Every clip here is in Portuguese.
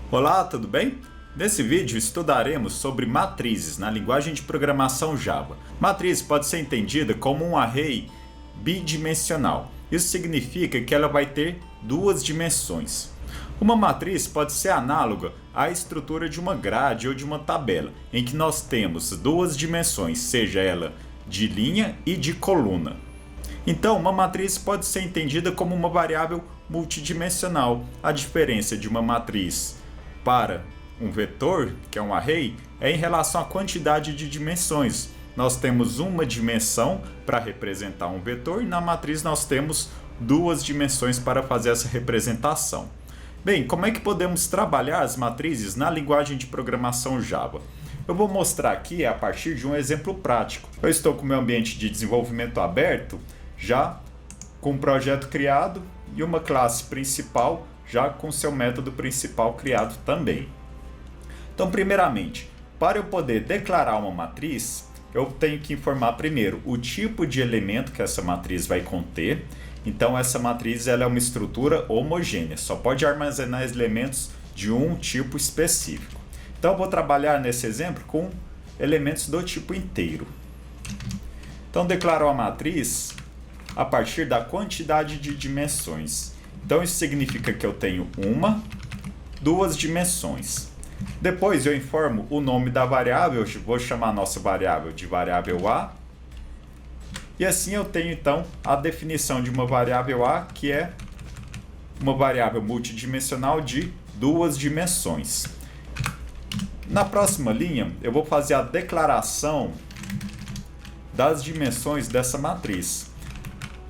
Olá, tudo bem? Nesse vídeo estudaremos sobre matrizes na linguagem de programação Java. Matriz pode ser entendida como um array bidimensional. Isso significa que ela vai ter duas dimensões. Uma matriz pode ser análoga à estrutura de uma grade ou de uma tabela, em que nós temos duas dimensões, seja ela de linha e de coluna. Então, uma matriz pode ser entendida como uma variável multidimensional. A diferença de uma matriz para um vetor, que é um array, é em relação à quantidade de dimensões. Nós temos uma dimensão para representar um vetor e na matriz nós temos duas dimensões para fazer essa representação. Bem, como é que podemos trabalhar as matrizes na linguagem de programação Java? Eu vou mostrar aqui a partir de um exemplo prático. Eu estou com o meu ambiente de desenvolvimento aberto, já com um projeto criado e uma classe principal, já com seu método principal criado também. Então, primeiramente, para eu poder declarar uma matriz, eu tenho que informar primeiro o tipo de elemento que essa matriz vai conter. Então, essa matriz ela é uma estrutura homogênea, só pode armazenar elementos de um tipo específico. Então, eu vou trabalhar nesse exemplo com elementos do tipo inteiro. Então, declaro a matriz a partir da quantidade de dimensões. Então, isso significa que eu tenho duas dimensões. Depois, eu informo o nome da variável, eu vou chamar a nossa variável de variável A. E assim eu tenho, então, a definição de uma variável A, que é uma variável multidimensional de duas dimensões. Na próxima linha, eu vou fazer a declaração das dimensões dessa matriz.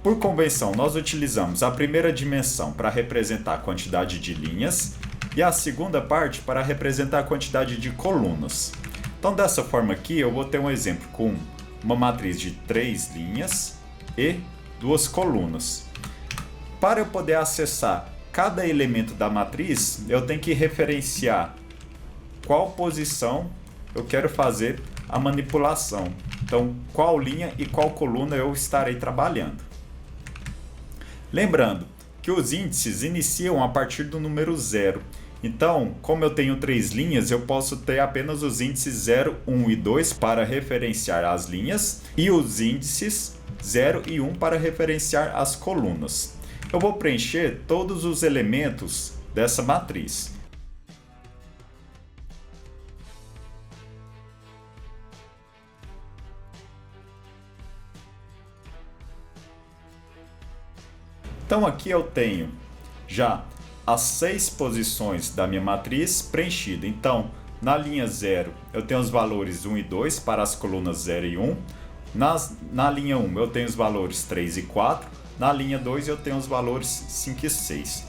Por convenção, nós utilizamos a primeira dimensão para representar a quantidade de linhas e a segunda parte para representar a quantidade de colunas. Então, dessa forma aqui, eu vou ter um exemplo com uma matriz de 3 linhas e 2 colunas. Para eu poder acessar cada elemento da matriz, eu tenho que referenciar qual posição eu quero fazer a manipulação. Então, qual linha e qual coluna eu estarei trabalhando. Lembrando que os índices iniciam a partir do número 0. Então, como eu tenho 3 linhas, eu posso ter apenas os índices 0, 1 e 2 para referenciar as linhas e os índices 0 e 1 para referenciar as colunas. Eu vou preencher todos os elementos dessa matriz. Então aqui eu tenho já as 6 posições da minha matriz preenchida. Então, na linha 0 eu tenho os valores 1 e 2 para as colunas 0 e 1. Na linha 1 eu tenho os valores 3 e 4. Na linha 2 eu tenho os valores 5 e 6.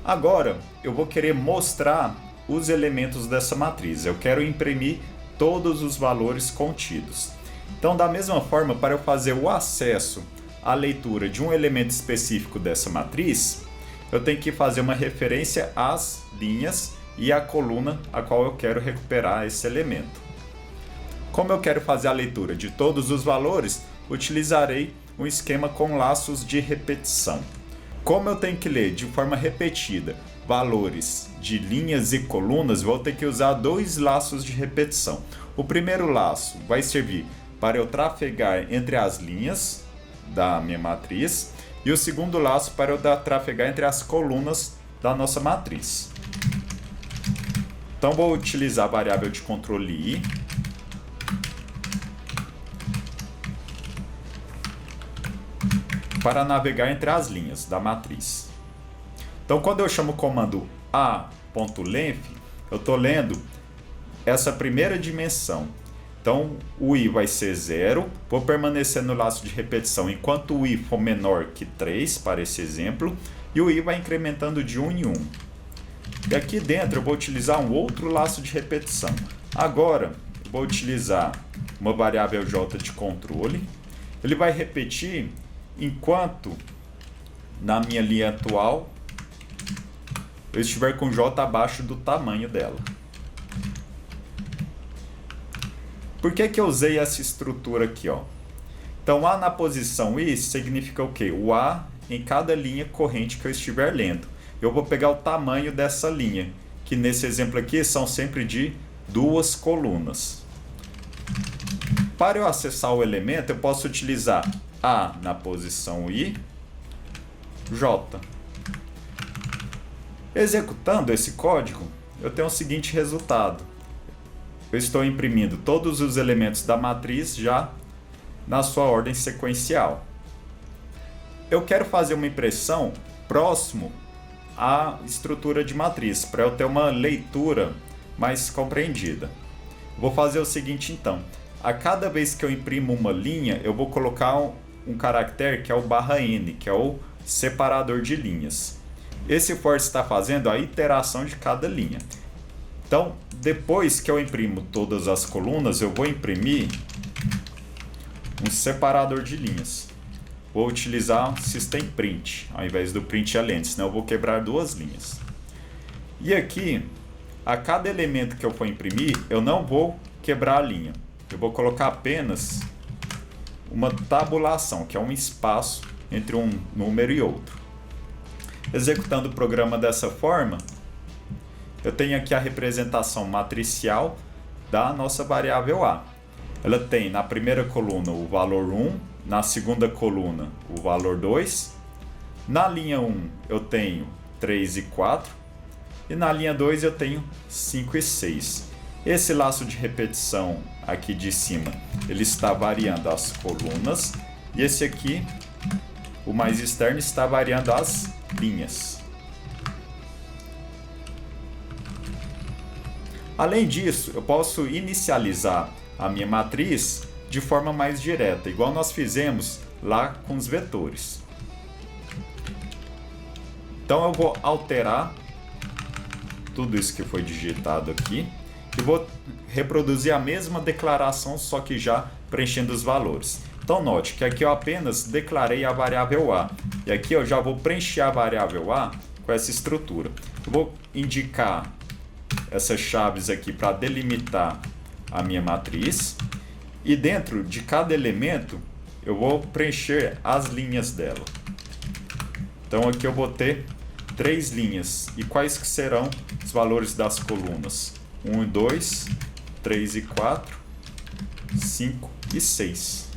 Agora eu vou querer mostrar os elementos dessa matriz. Eu quero imprimir todos os valores contidos. Então, da mesma forma, para eu fazer o acesso a leitura de um elemento específico dessa matriz, eu tenho que fazer uma referência às linhas e à coluna a qual eu quero recuperar esse elemento. Como eu quero fazer a leitura de todos os valores, utilizarei um esquema com laços de repetição. Como eu tenho que ler de forma repetida valores de linhas e colunas, vou ter que usar 2 laços de repetição. O primeiro laço vai servir para eu trafegar entre as linhas da minha matriz e o segundo laço para eu trafegar entre as colunas da nossa matriz. Então vou utilizar a variável de controle i para navegar entre as linhas da matriz. Então, quando eu chamo o comando a.length, eu estou lendo essa primeira dimensão. Então, o i vai ser 0, vou permanecer no laço de repetição enquanto o i for menor que 3, para esse exemplo, e o i vai incrementando de 1 em 1. E aqui dentro eu vou utilizar um outro laço de repetição. Agora, eu vou utilizar uma variável j de controle. Ele vai repetir enquanto na minha linha atual eu estiver com j abaixo do tamanho dela. Por que eu usei essa estrutura aqui, ó? Então, A na posição I significa o quê? O A em cada linha corrente que eu estiver lendo. Eu vou pegar o tamanho dessa linha. que nesse exemplo aqui são sempre de 2 colunas. Para eu acessar o elemento, eu posso utilizar A na posição I, J. Executando esse código, eu tenho o seguinte resultado. Eu estou imprimindo todos os elementos da matriz já na sua ordem sequencial. Eu quero fazer uma impressão próximo à estrutura de matriz, para eu ter uma leitura mais compreendida. Vou fazer o seguinte então. A cada vez que eu imprimo uma linha, eu vou colocar um caractere que é o /n, que é o separador de linhas. Esse for está fazendo a iteração de cada linha. Então, depois que eu imprimo todas as colunas, eu vou imprimir um separador de linhas. Vou utilizar o systemprint ao invés do println, senão eu vou quebrar 2 linhas. E aqui, a cada elemento que eu for imprimir, eu não vou quebrar a linha. Eu vou colocar apenas uma tabulação, que é um espaço entre um número e outro. Executando o programa dessa forma, eu tenho aqui a representação matricial da nossa variável A. Ela tem na primeira coluna o valor 1, na segunda coluna o valor 2, na linha 1 eu tenho 3 e 4, e na linha 2 eu tenho 5 e 6. Esse laço de repetição aqui de cima, ele está variando as colunas, e esse aqui, o mais externo, está variando as linhas. Além disso, eu posso inicializar a minha matriz de forma mais direta, igual nós fizemos lá com os vetores. Então eu vou alterar tudo isso que foi digitado aqui e vou reproduzir a mesma declaração, só que já preenchendo os valores. Então note que aqui eu apenas declarei a variável A, e aqui eu já vou preencher a variável A com essa estrutura. Eu vou indicar essas chaves aqui para delimitar a minha matriz, e dentro de cada elemento eu vou preencher as linhas dela. Então aqui eu vou ter 3 linhas, e quais que serão os valores das colunas? 1 e 2, 3 e 4, 5 e 6.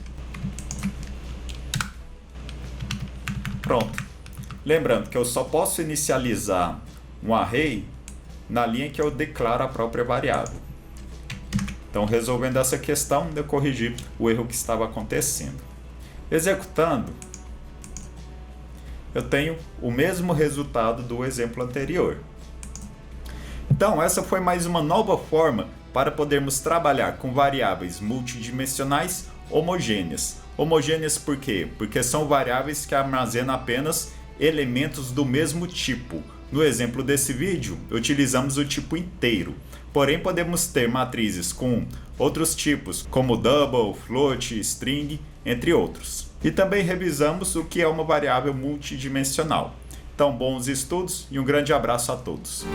Pronto. Lembrando que eu só posso inicializar um array na linha que eu declaro a própria variável. Então, resolvendo essa questão, eu corrigi o erro que estava acontecendo. Executando, eu tenho o mesmo resultado do exemplo anterior. Então, essa foi mais uma nova forma para podermos trabalhar com variáveis multidimensionais homogêneas. Homogêneas por quê? Porque são variáveis que armazenam apenas elementos do mesmo tipo. No exemplo desse vídeo, utilizamos o tipo inteiro. Porém, podemos ter matrizes com outros tipos, como double, float, string, entre outros. E também revisamos o que é uma variável multidimensional. Então, bons estudos e um grande abraço a todos.